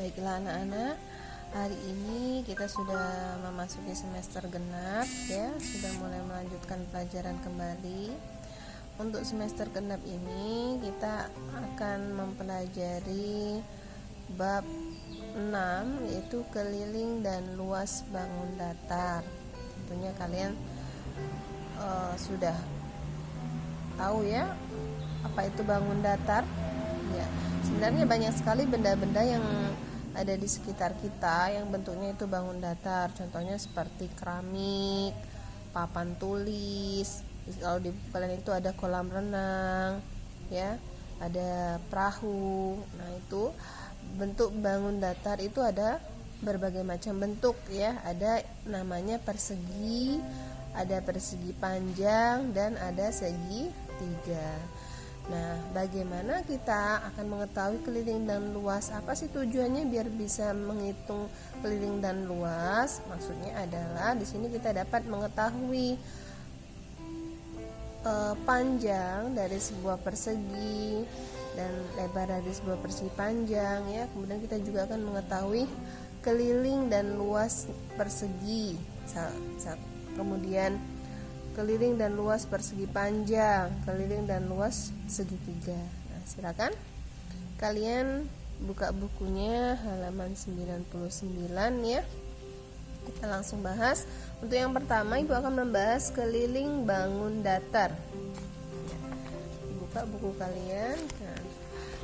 Baiklah anak-anak, hari ini kita sudah memasuki semester genap ya, sudah mulai melanjutkan pelajaran kembali. Untuk semester genap ini kita akan mempelajari bab 6, yaitu keliling dan luas bangun datar. Tentunya kalian sudah tahu ya apa itu bangun datar. Ya, sebenarnya banyak sekali benda-benda yang ada di sekitar kita yang bentuknya itu bangun datar. Contohnya seperti keramik, papan tulis. Kalau di kalian itu ada kolam renang, ya, ada perahu. Nah, itu bentuk bangun datar itu ada berbagai macam bentuk ya. Ada namanya persegi, ada persegi panjang, dan ada segitiga. Nah, bagaimana kita akan mengetahui keliling dan luas? Apa sih tujuannya biar bisa menghitung keliling dan luas? Maksudnya adalah di sini kita dapat mengetahui panjang dari sebuah persegi dan lebar dari sebuah persegi panjang ya. Kemudian kita juga akan mengetahui keliling dan luas persegi. Kemudian keliling dan luas persegi panjang, keliling dan luas segitiga. Nah, silakan kalian buka bukunya halaman 99 ya. Kita langsung bahas. Untuk yang pertama, Ibu akan membahas keliling bangun datar. Buka buku kalian. Nah,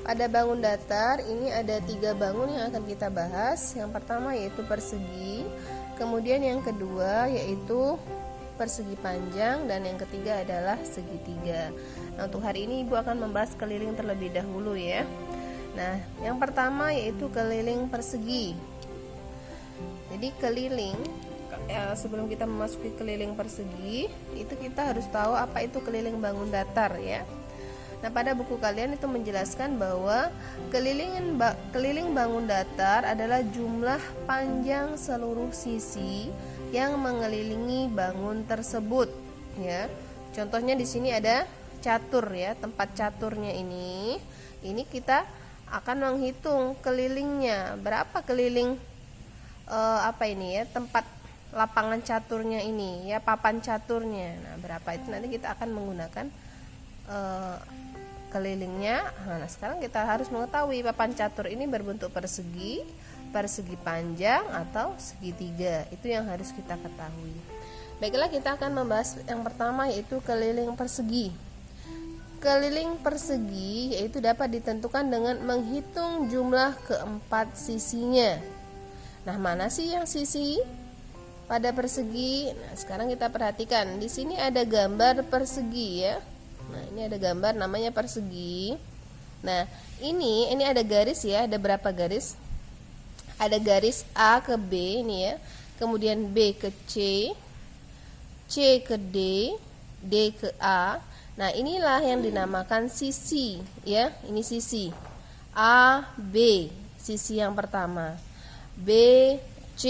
pada bangun datar ini ada 3 bangun yang akan kita bahas. Yang pertama yaitu persegi, kemudian yang kedua yaitu persegi panjang, dan yang ketiga adalah segitiga. Nah, untuk hari ini Ibu akan membahas keliling terlebih dahulu ya. Nah, yang pertama yaitu keliling persegi. Jadi keliling, sebelum kita memasuki keliling persegi, itu kita harus tahu apa itu keliling bangun datar ya. Nah, pada buku kalian itu menjelaskan bahwa keliling bangun datar adalah jumlah panjang seluruh sisi yang mengelilingi bangun tersebut ya. Contohnya di sini ada catur ya, tempat caturnya ini kita akan menghitung kelilingnya, berapa keliling tempat lapangan caturnya ini ya, papan caturnya. Nah, berapa itu nanti kita akan menggunakan kelilingnya. Nah, sekarang kita harus mengetahui papan catur ini berbentuk persegi, persegi panjang atau segitiga. Itu yang harus kita ketahui. Baiklah, kita akan membahas yang pertama yaitu keliling persegi. Keliling persegi yaitu dapat ditentukan dengan menghitung jumlah keempat sisinya. Nah, mana sih yang sisi pada persegi? Nah, sekarang kita perhatikan. Di sini ada gambar persegi ya. Nah, ini ada gambar namanya persegi. Nah, ini ada garis ya, ada berapa garis? Ada garis A ke B ini ya. Kemudian B ke C, C ke D, D ke A. Nah, inilah yang dinamakan sisi ya. Ini sisi. A, B, sisi yang pertama. B, C,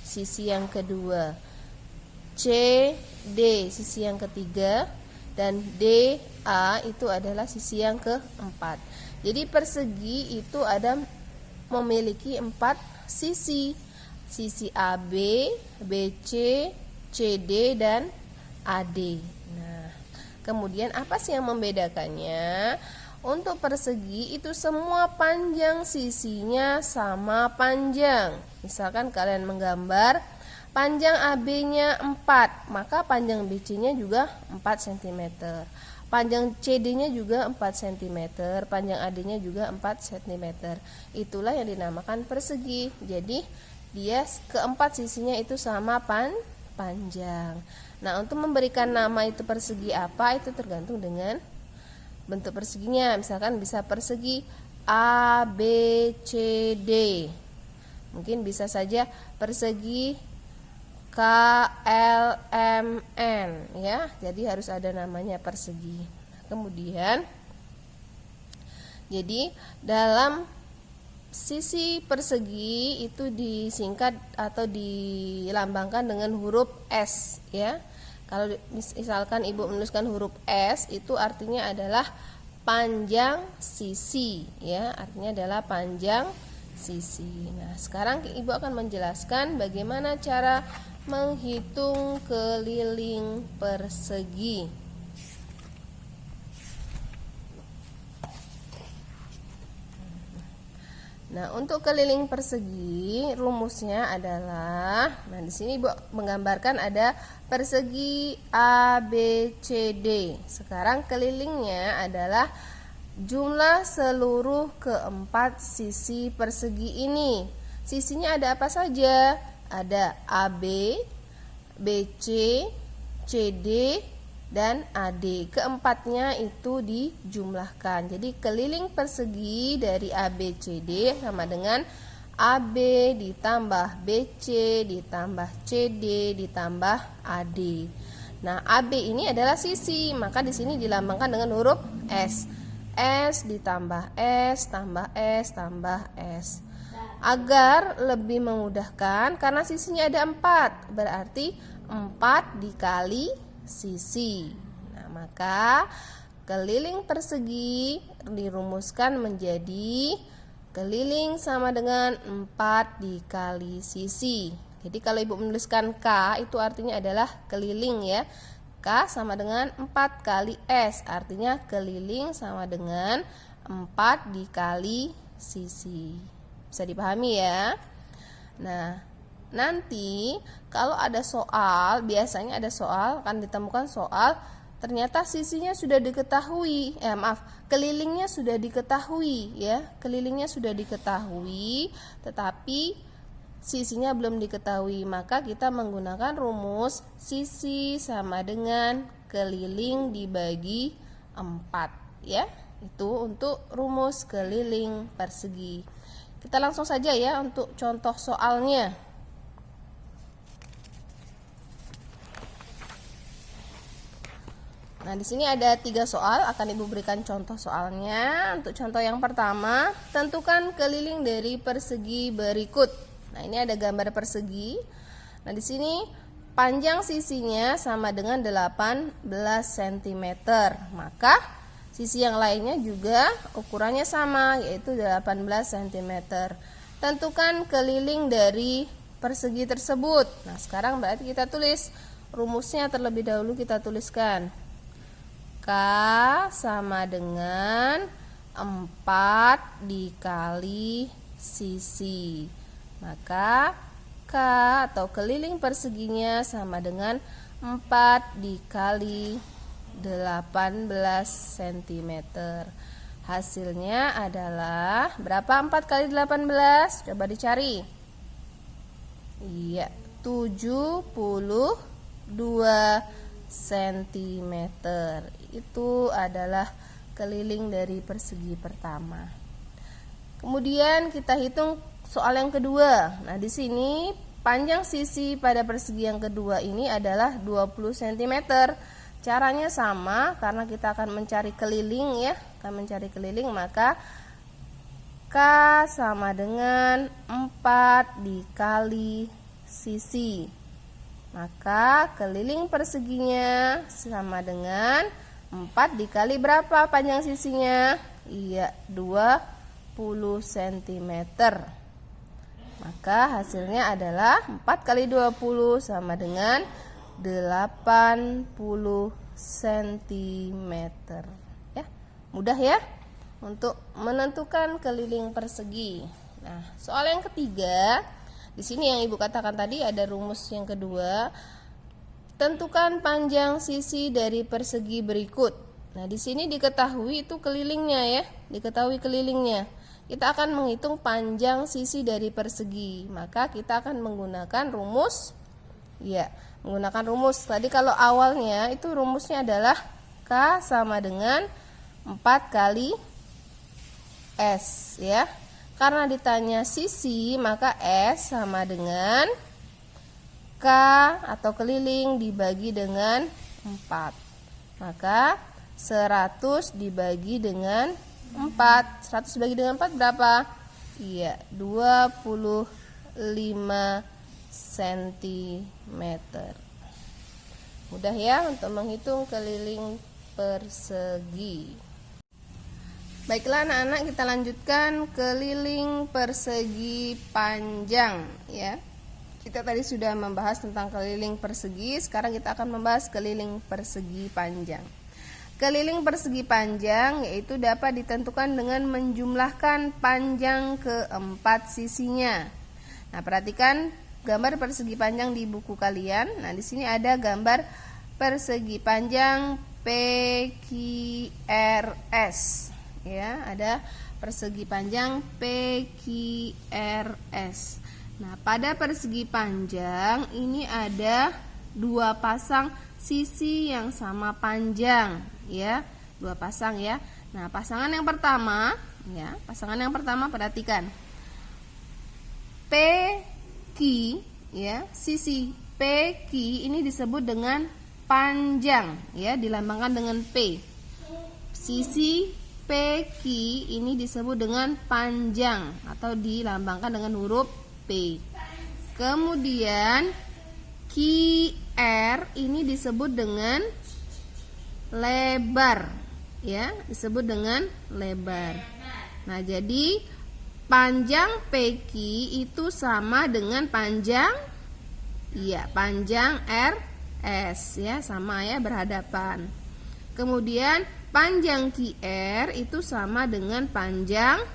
sisi yang kedua. C, D, sisi yang ketiga. Dan D, A itu adalah sisi yang keempat. Jadi persegi itu memiliki 4 sisi. Sisi AB, BC, CD, dan AD. Nah, kemudian apa sih yang membedakannya? Untuk persegi itu semua panjang sisinya sama panjang. Misalkan kalian menggambar panjang AB-nya 4, maka panjang BC-nya juga 4 cm. Panjang CD-nya juga 4 cm, panjang AD-nya juga 4 cm. Itulah yang dinamakan persegi. Jadi dia keempat sisinya itu sama panjang. Nah, untuk memberikan nama itu persegi apa, itu tergantung dengan bentuk perseginya. Misalkan bisa persegi A, B, C, D. Mungkin bisa saja persegi K, L, M, N ya. Jadi harus ada namanya persegi. Nah, kemudian jadi dalam sisi persegi itu disingkat atau dilambangkan dengan huruf S ya. Kalau misalkan Ibu menuliskan huruf S, itu artinya adalah panjang sisi ya, artinya adalah panjang sisi. Nah, sekarang Ibu akan menjelaskan bagaimana cara menghitung keliling persegi. Nah, untuk keliling persegi rumusnya adalah, nah di sini Ibu menggambarkan ada persegi A, B, C, D. Sekarang kelilingnya adalah jumlah seluruh keempat sisi persegi ini. Sisinya ada apa saja? Ada AB, BC, CD, dan AD. Keempatnya itu dijumlahkan. Jadi keliling persegi dari ABCD sama dengan AB ditambah BC ditambah CD ditambah AD. Nah, AB ini adalah sisi, maka di sini dilambangkan dengan huruf S. S ditambah S tambah S tambah S. Agar lebih memudahkan, karena sisinya ada 4, berarti 4 dikali sisi. Nah, maka keliling persegi dirumuskan menjadi keliling sama dengan 4 dikali sisi. Jadi kalau Ibu menuliskan K itu artinya adalah keliling ya. K sama dengan 4 kali S, artinya keliling sama dengan 4 dikali sisi. Bisa dipahami ya? Nah, nanti kalau ada soal, biasanya ada soal, akan ditemukan soal ternyata sisinya sudah diketahui, kelilingnya sudah diketahui ya, kelilingnya sudah diketahui, tetapi sisinya belum diketahui, maka kita menggunakan rumus sisi sama dengan keliling dibagi 4 ya. Itu untuk rumus keliling persegi. Kita langsung saja ya untuk contoh soalnya. Nah, di sini ada 3 soal, akan Ibu berikan contoh soalnya. Untuk contoh yang pertama, tentukan keliling dari persegi berikut. Nah, ini ada gambar persegi. Nah, di sini panjang sisinya sama dengan 18 cm. Maka sisi yang lainnya juga ukurannya sama, yaitu 18 cm. Tentukan keliling dari persegi tersebut. Nah, sekarang berarti kita tulis rumusnya terlebih dahulu, kita tuliskan. K sama dengan 4 dikali sisi. Maka K atau keliling perseginya sama dengan 4 dikali 18 cm. Hasilnya adalah berapa 4 kali 18? Coba dicari. Iya, 72 cm. Itu adalah keliling dari persegi pertama. Kemudian kita hitung soal yang kedua. Nah, di sini panjang sisi pada persegi yang kedua ini adalah 20 cm. Caranya sama, karena kita akan mencari keliling ya, akan mencari keliling, maka K sama dengan 4 dikali sisi. Maka keliling perseginya sama dengan 4 dikali berapa panjang sisinya? Iya, 20 cm. Maka hasilnya adalah 4 kali 20 sama dengan 80 cm. Ya, mudah ya untuk menentukan keliling persegi. Nah, soal yang ketiga, di sini yang Ibu katakan tadi ada rumus yang kedua. Tentukan panjang sisi dari persegi berikut. Nah, di sini diketahui itu kelilingnya ya, diketahui kelilingnya. Kita akan menghitung panjang sisi dari persegi. Maka kita akan menggunakan rumus ya, menggunakan rumus. Tadi kalau awalnya itu rumusnya adalah K sama dengan 4 kali S ya. Karena ditanya sisi, maka S sama dengan K atau keliling dibagi dengan 4. Maka 100 dibagi dengan 4. 100 dibagi dengan 4 berapa? Iya, 25 cm. Mudah ya untuk menghitung keliling persegi. Baiklah anak-anak, kita lanjutkan keliling persegi panjang ya. Kita tadi sudah membahas tentang keliling persegi, sekarang kita akan membahas keliling persegi panjang. Keliling persegi panjang yaitu dapat ditentukan dengan menjumlahkan panjang keempat sisinya. Nah, perhatikan gambar persegi panjang di buku kalian. Nah, di sini ada gambar persegi panjang PQRS. Ya, ada persegi panjang PQRS. Nah, pada persegi panjang ini ada dua pasang sisi yang sama panjang, ya, dua pasang ya. Nah, pasangan yang pertama perhatikan PQ, ya, sisi PQ ini disebut dengan panjang, ya, dilambangkan dengan P. Sisi PQ ini disebut dengan panjang atau dilambangkan dengan huruf P. Kemudian QR ini disebut dengan lebar, ya, disebut dengan lebar. Nah, jadi panjang PQ itu sama dengan panjang, ya, panjang RS, ya, sama ya, berhadapan. Kemudian panjang QR itu sama dengan panjang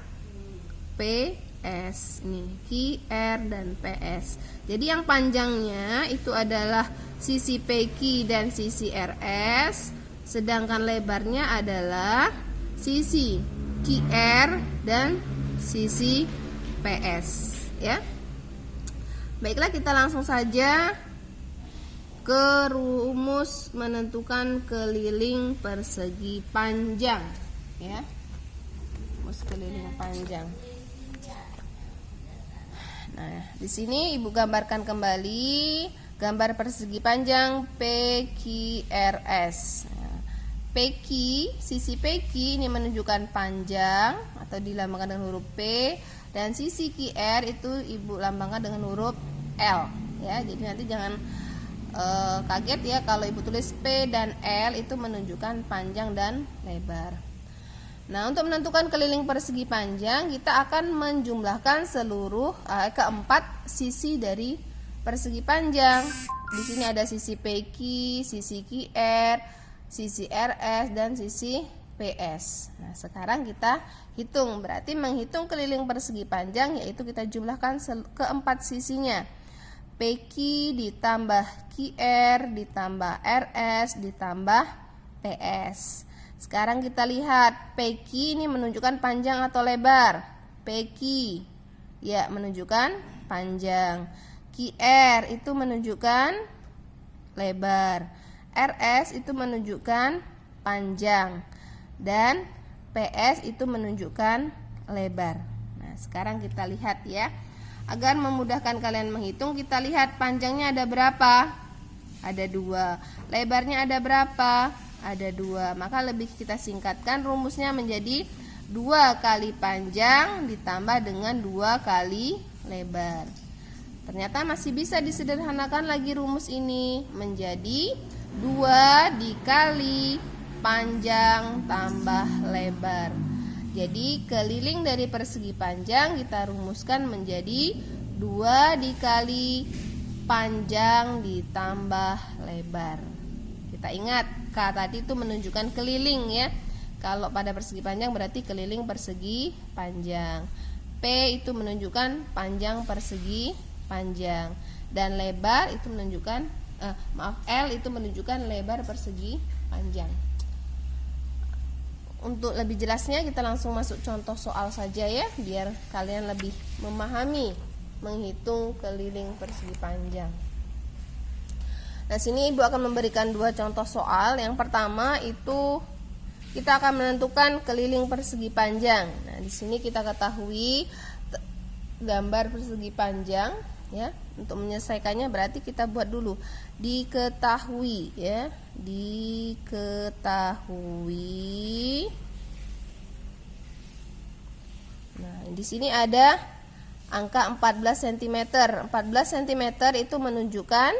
PS. Nih, QR dan PS. Jadi yang panjangnya itu adalah sisi PQ dan sisi RS, sedangkan lebarnya adalah sisi QR dan sisi PS, ya. Baiklah, kita langsung saja ke rumus menentukan keliling persegi panjang, ya. Rumus keliling panjang. Nah, di sini Ibu gambarkan kembali gambar persegi panjang PQRS. Nah, PQ, sisi PQ ini menunjukkan panjang atau dilambangkan dengan huruf P, dan sisi QR itu Ibu lambangkan dengan huruf L, ya. Jadi nanti jangan kaget ya kalau Ibu tulis P dan L itu menunjukkan panjang dan lebar. Nah, untuk menentukan keliling persegi panjang, kita akan menjumlahkan seluruh keempat sisi dari persegi panjang. Di sini ada sisi PQ, sisi QR, sisi RS, dan sisi PS. Nah, sekarang kita hitung. Berarti menghitung keliling persegi panjang yaitu kita jumlahkan keempat sisinya. PQ ditambah QR ditambah RS ditambah PS. Sekarang kita lihat PQ ini menunjukkan panjang atau lebar. PQ, ya, menunjukkan panjang. QR itu menunjukkan lebar. RS itu menunjukkan panjang. Dan PS itu menunjukkan lebar. Nah, sekarang kita lihat ya. Agar memudahkan kalian menghitung, kita lihat panjangnya ada berapa? Ada 2. Lebarnya ada berapa? Ada 2. Maka lebih kita singkatkan rumusnya menjadi 2 kali panjang ditambah dengan 2 kali lebar. Ternyata masih bisa disederhanakan lagi rumus ini menjadi 2 dikali panjang tambah lebar. Jadi keliling dari persegi panjang kita rumuskan menjadi 2 dikali panjang ditambah lebar. Kita ingat, K tadi itu menunjukkan keliling ya. Kalau pada persegi panjang berarti keliling persegi panjang. P itu menunjukkan panjang persegi panjang. Dan lebar itu menunjukkan L itu menunjukkan lebar persegi panjang. Untuk lebih jelasnya kita langsung masuk contoh soal saja ya, biar kalian lebih memahami menghitung keliling persegi panjang. Nah, sini Ibu akan memberikan 2 contoh soal. Yang pertama itu kita akan menentukan keliling persegi panjang. Nah, di sini kita ketahui gambar persegi panjang ya. Untuk menyelesaikannya berarti kita buat dulu diketahui ya, diketahui. Nah, di sini ada angka 14 cm. 14 cm itu menunjukkan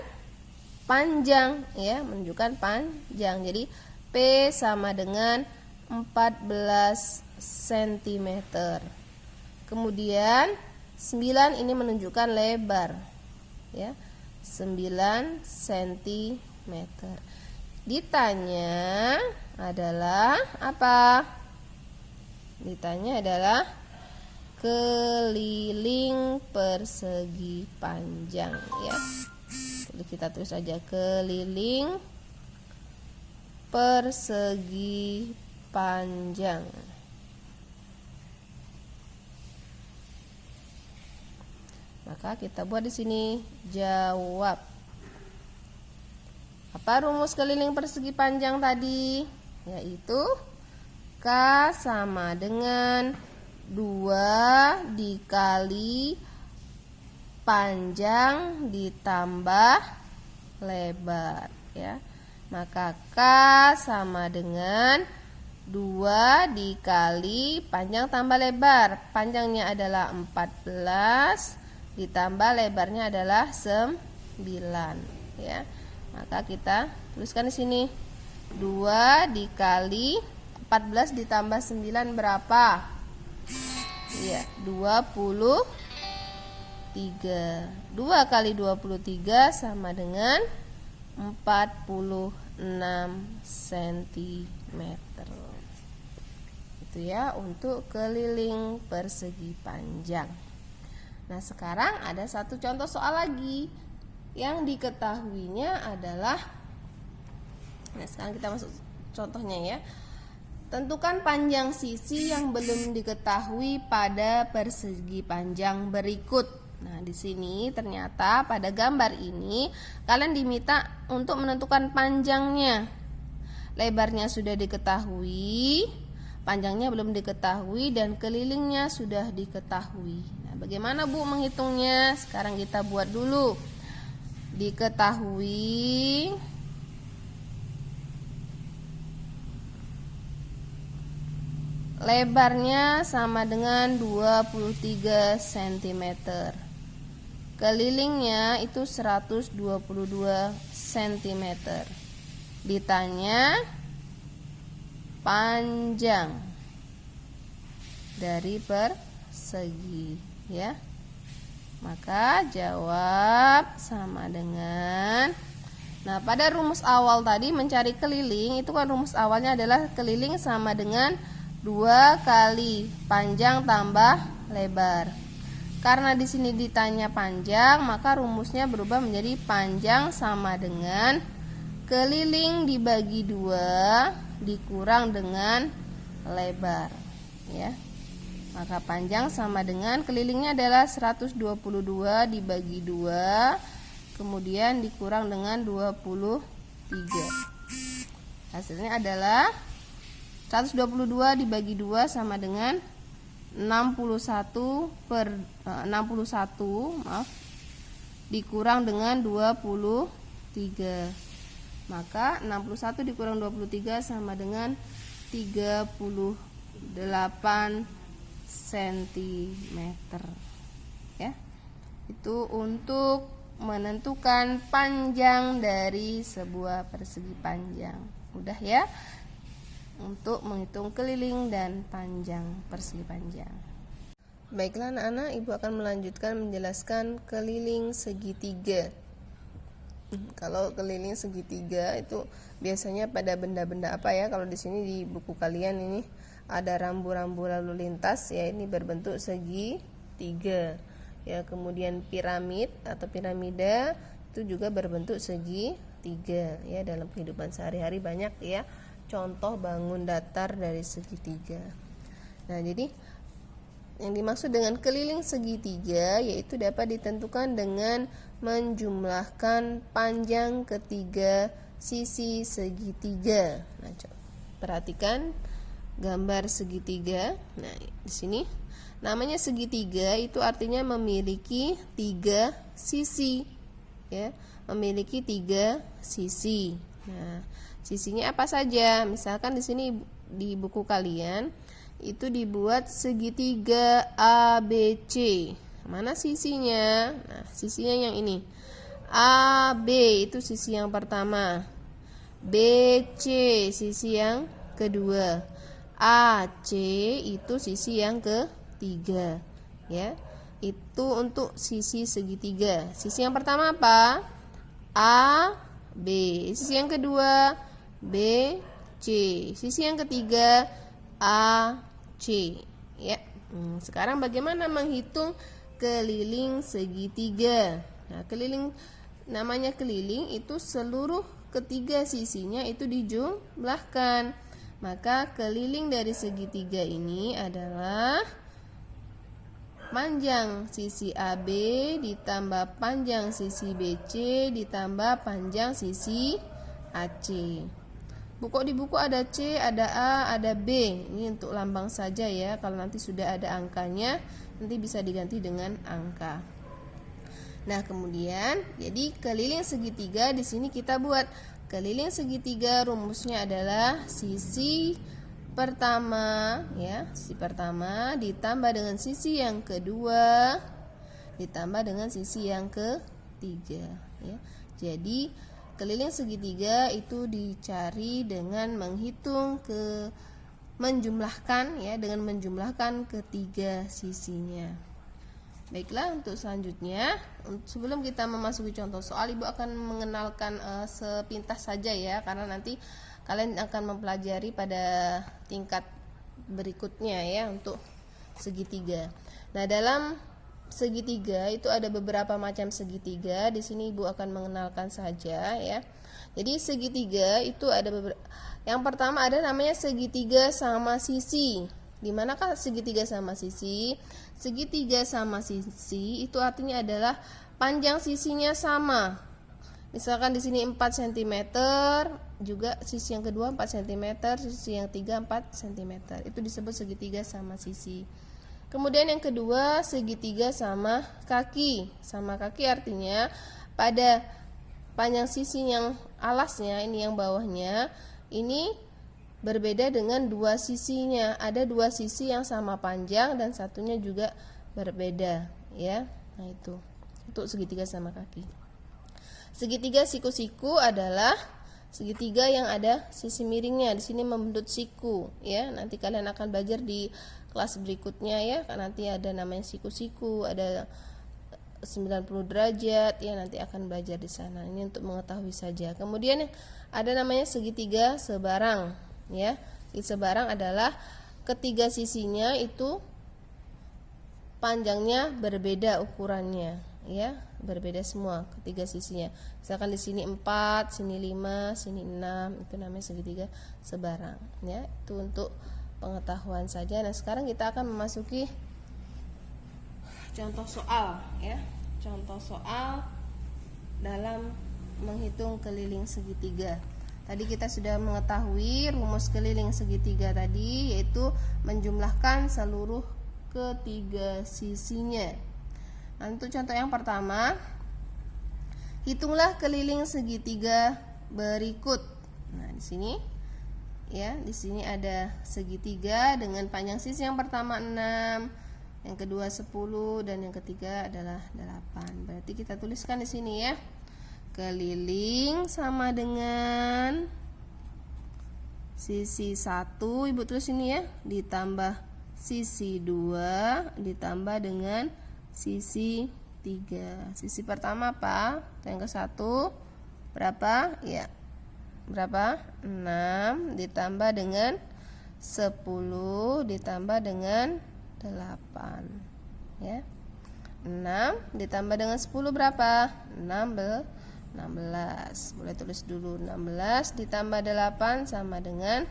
panjang ya, menunjukkan panjang. Jadi P sama dengan 14 cm. Kemudian 9 ini menunjukkan lebar, ya, 9 cm. Ditanya adalah apa? Ditanya adalah keliling persegi panjang, ya. Kita tulis saja keliling persegi panjang. Maka kita buat di sini jawab. Apa rumus keliling persegi panjang tadi? Yaitu K sama dengan 2 dikali panjang ditambah lebar, ya. Maka K sama dengan 2 dikali panjang tambah lebar. Panjangnya adalah 14 ditambah lebarnya adalah 9, ya. Maka kita tuliskan di sini 2 dikali 14 ditambah 9 berapa? Iya, 23. 2 kali 23 sama dengan 46 cm. Itu ya untuk keliling persegi panjang. Nah, sekarang ada satu contoh soal lagi. Yang diketahuinya adalah, nah sekarang kita masuk contohnya ya. Tentukan panjang sisi yang belum diketahui pada persegi panjang berikut. Nah, di sini ternyata pada gambar ini kalian diminta untuk menentukan panjangnya. Lebarnya sudah diketahui, panjangnya belum diketahui, dan kelilingnya sudah diketahui. Nah, bagaimana Bu menghitungnya? Sekarang kita buat dulu. Diketahui lebarnya sama dengan 23 cm. Kelilingnya itu 122 cm. Ditanya panjang dari persegi, ya. Maka jawab sama dengan, nah pada rumus awal tadi mencari keliling, itu kan rumus awalnya adalah keliling sama dengan 2 kali panjang tambah lebar. Karena di sini ditanya panjang, maka rumusnya berubah menjadi panjang sama dengan keliling dibagi 2 dikurang dengan lebar, ya. Maka panjang sama dengan kelilingnya adalah 122 dibagi 2 kemudian dikurang dengan 23. Hasilnya adalah 122 dibagi 2 sama dengan 61 dikurang dengan 23. Maka 61 dikurang 23 sama dengan 38 cm, ya. Itu untuk menentukan panjang dari sebuah persegi panjang. Mudah ya untuk menghitung keliling dan panjang persegi panjang. Baiklah anak-anak, Ibu akan melanjutkan menjelaskan keliling segitiga. Kalau keliling segitiga itu biasanya pada benda-benda apa ya? Kalau di sini di buku kalian ini ada rambu-rambu lalu lintas, ya, ini berbentuk segitiga. Ya, kemudian piramid atau piramida itu juga berbentuk segitiga. Ya, dalam kehidupan sehari-hari banyak ya contoh bangun datar dari segitiga. Nah, jadi yang dimaksud dengan keliling segitiga yaitu dapat ditentukan dengan menjumlahkan panjang ketiga sisi segitiga. Nah, perhatikan gambar segitiga. Nah, di sini namanya segitiga itu artinya memiliki 3 sisi, ya, memiliki 3 sisi. Nah, sisinya apa saja? Misalkan di sini di buku kalian itu dibuat segitiga ABC. Mana sisinya? Nah, sisinya yang ini. AB itu sisi yang pertama. BC sisi yang kedua. AC itu sisi yang ketiga, ya. Itu untuk sisi segitiga. Sisi yang pertama apa? A, B. Sisi yang kedua B, C. Sisi yang ketiga A, C, ya. Sekarang bagaimana menghitung keliling segitiga? Nah, namanya keliling itu seluruh ketiga sisinya itu dijumlahkan. Maka keliling dari segitiga ini adalah panjang sisi AB ditambah panjang sisi BC ditambah panjang sisi AC. Di buku ada C, ada A, ada B. Ini untuk lambang saja ya. Kalau nanti sudah ada angkanya, nanti bisa diganti dengan angka. Nah, kemudian jadi keliling segitiga di sini kita buat keliling segitiga, rumusnya adalah sisi pertama, ya, sisi pertama ditambah dengan sisi yang kedua ditambah dengan sisi yang ketiga, ya. Jadi keliling segitiga itu dicari dengan menjumlahkan, ya, dengan menjumlahkan ketiga sisinya. Baiklah, untuk selanjutnya, sebelum kita memasuki contoh soal, Ibu akan mengenalkan sepintas saja ya, karena nanti kalian akan mempelajari pada tingkat berikutnya ya untuk segitiga. Nah, dalam segitiga itu ada beberapa macam segitiga. Di sini Ibu akan mengenalkan saja ya. Jadi segitiga itu ada beberapa. Yang pertama ada namanya segitiga sama sisi. Di manakah segitiga sama sisi? Segitiga sama sisi itu artinya adalah panjang sisinya sama. Misalkan di sini 4 cm, juga sisi yang kedua 4 cm, sisi yang ketiga 4 cm. Itu disebut segitiga sama sisi. Kemudian yang kedua, segitiga sama kaki. Sama kaki artinya pada panjang sisi yang alasnya, ini yang bawahnya, ini berbeda dengan dua sisinya. Ada dua sisi yang sama panjang dan satunya juga berbeda, ya. Nah, itu untuk segitiga sama kaki. Segitiga siku-siku adalah segitiga yang ada sisi miringnya. Di sini membentuk siku, ya. Nanti kalian akan belajar di kelas berikutnya ya. Nanti ada namanya siku-siku, ada 90 derajat, ya, nanti akan belajar di sana. Ini untuk mengetahui saja. Kemudian ada namanya segitiga sebarang, ya. Sebarang adalah ketiga sisinya itu panjangnya berbeda ukurannya, ya, berbeda semua ketiga sisinya. Misalkan di sini 4, sini 5, sini 6, itu namanya segitiga sebarang, ya. Itu untuk pengetahuan saja. Nah, sekarang kita akan memasuki contoh soal, ya. Contoh soal dalam menghitung keliling segitiga. Tadi kita sudah mengetahui rumus keliling segitiga tadi, yaitu menjumlahkan seluruh ketiga sisinya. Nah, untuk contoh yang pertama, hitunglah keliling segitiga berikut. Nah, di sini ya, di sini ada segitiga dengan panjang sisi yang pertama 6, yang kedua 10 dan yang ketiga adalah 8. Berarti kita tuliskan di sini ya. Keliling sama dengan sisi 1, Ibu tulis ini ya, ditambah sisi 2 ditambah dengan sisi 3. Sisi pertama apa? Yang ke 1 berapa? Ya. Berapa? 6 ditambah dengan 10 ditambah dengan 8. Ya. 6 ditambah dengan 10 berapa? 16. Boleh tulis dulu 16 ditambah 8 sama dengan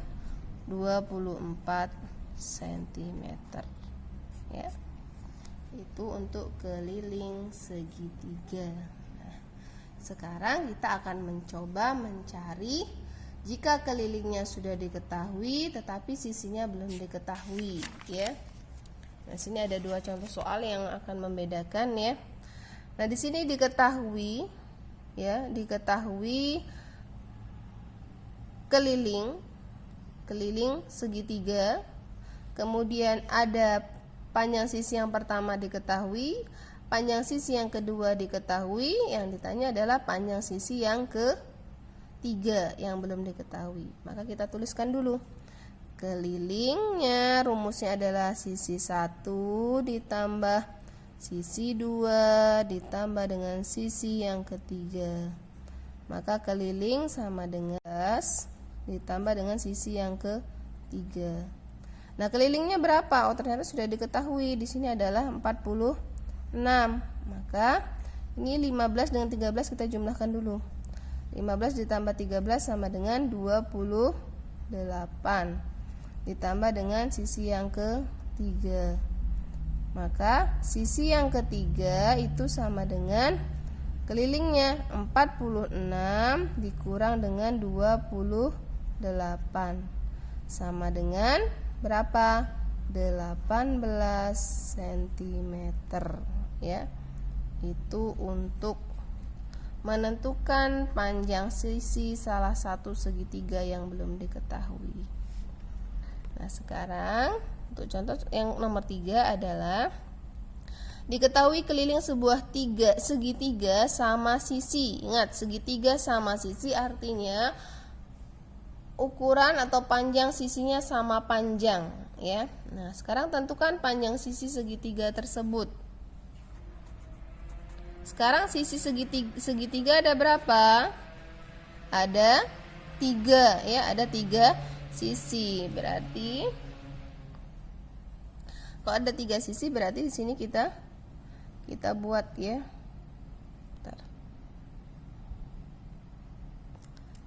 24 cm. Ya. Itu untuk keliling segitiga. Nah, sekarang kita akan mencoba mencari jika kelilingnya sudah diketahui tetapi sisinya belum diketahui, ya. Nah, sini ada dua contoh soal yang akan membedakan ya. Nah, di sini diketahui ya, diketahui keliling segitiga. Kemudian ada panjang sisi yang pertama diketahui, panjang sisi yang kedua diketahui, yang ditanya adalah panjang sisi yang ketiga yang belum diketahui. Maka kita tuliskan dulu. Kelilingnya rumusnya adalah sisi 1 ditambah sisi 2 ditambah dengan sisi yang ketiga. Maka keliling sama dengan ditambah dengan sisi yang ketiga. Nah, kelilingnya berapa? Oh, ternyata sudah diketahui. Di sini adalah 46. Maka ini 15 dengan 13 kita jumlahkan dulu. 15 ditambah 13 sama dengan 28. Ditambah dengan sisi yang ketiga. Maka sisi yang ketiga itu sama dengan kelilingnya 46 dikurang dengan 28 sama dengan berapa? 18 cm ya. Itu untuk menentukan panjang sisi salah satu segitiga yang belum diketahui. Nah, sekarang untuk contoh yang nomor 3 adalah diketahui keliling sebuah segitiga sama sisi. Ingat, segitiga sama sisi artinya ukuran atau panjang sisinya sama panjang ya. Nah, sekarang tentukan panjang sisi segitiga tersebut. Sekarang sisi segitiga ada berapa? Ada 3 ya, ada 3 sisi. Berarti kalau ada 3 sisi berarti di sini kita buat ya. Bentar.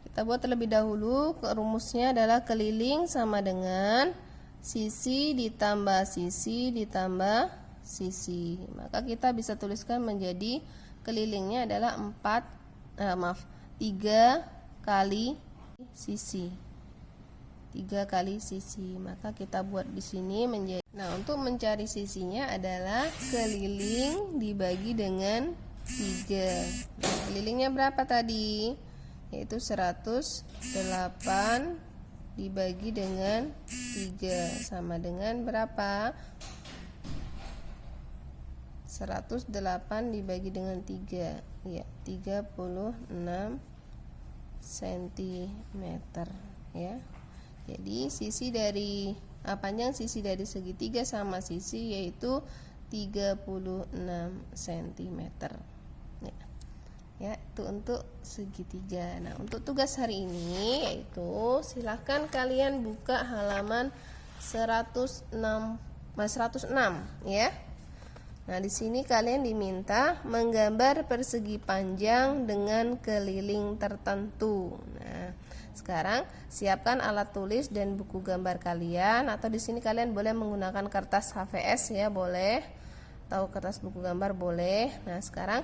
Kita buat terlebih dahulu. Rumusnya adalah keliling sama dengan sisi ditambah sisi ditambah sisi. Maka kita bisa tuliskan menjadi kelilingnya adalah 3 kali sisi. 3 kali sisi. Maka kita buat di sini menjadi. Nah, untuk mencari sisinya adalah keliling dibagi dengan 3. Nah, kelilingnya berapa tadi? Yaitu 108 dibagi dengan 3 sama dengan berapa? 108 dibagi dengan 3 ya, 36 cm ya. Jadi sisi dari panjang sisi dari segitiga sama sisi yaitu 36 cm ya. Ya, itu untuk segitiga. Nah, untuk tugas hari ini yaitu silahkan kalian buka halaman 106 ya. Nah, di sini kalian diminta menggambar persegi panjang dengan keliling tertentu. Nah, sekarang siapkan alat tulis dan buku gambar kalian, atau di sini kalian boleh menggunakan kertas HVS ya, boleh, atau kertas buku gambar boleh. Nah, sekarang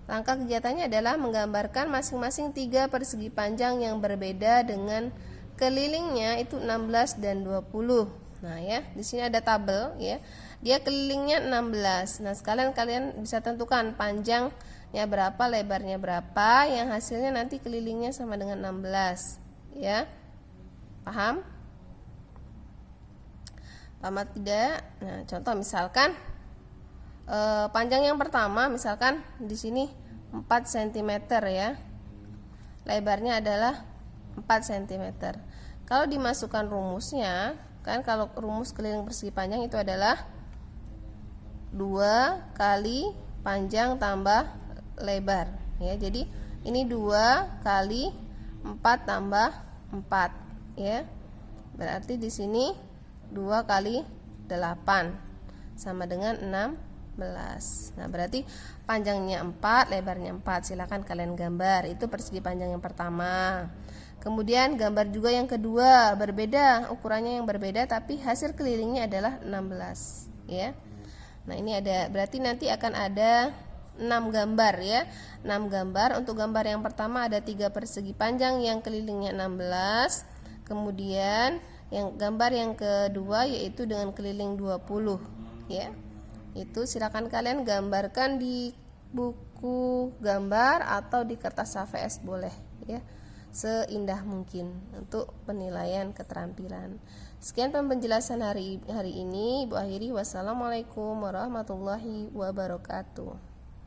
langkah kegiatannya adalah menggambarkan masing-masing 3 persegi panjang yang berbeda dengan kelilingnya itu 16 dan 20. Nah, ya, di sini ada tabel ya. Dia kelilingnya 16. Nah, sekalian kalian bisa tentukan panjangnya berapa, lebarnya berapa, yang hasilnya nanti kelilingnya sama dengan 16. Ya. Paham? Paham atau tidak? Nah, contoh misalkan panjang yang pertama misalkan di sini 4 cm ya. Lebarnya adalah 4 cm. Kalau dimasukkan rumusnya, kan kalau rumus keliling persegi panjang itu adalah 2 kali panjang tambah lebar ya. Jadi ini 2 kali 4 tambah 4 ya. Berarti di sini 2 kali 8 sama dengan 16. Nah, berarti panjangnya 4, lebarnya 4. Silakan kalian gambar. Itu persegi panjang yang pertama. Kemudian gambar juga yang kedua, berbeda, ukurannya yang berbeda tapi hasil kelilingnya adalah 16 ya. Nah, ini ada, berarti nanti akan ada 6 gambar ya. 6 gambar. Untuk gambar yang pertama ada 3 persegi panjang yang kelilingnya 16. Kemudian gambar yang kedua yaitu dengan keliling 20 ya. Itu silakan kalian gambarkan di buku gambar atau di kertas HVS boleh ya. Seindah mungkin untuk penilaian keterampilan. Sekian penjelasan hari ini. Ibu akhiri. Wassalamualaikum warahmatullahi wabarakatuh.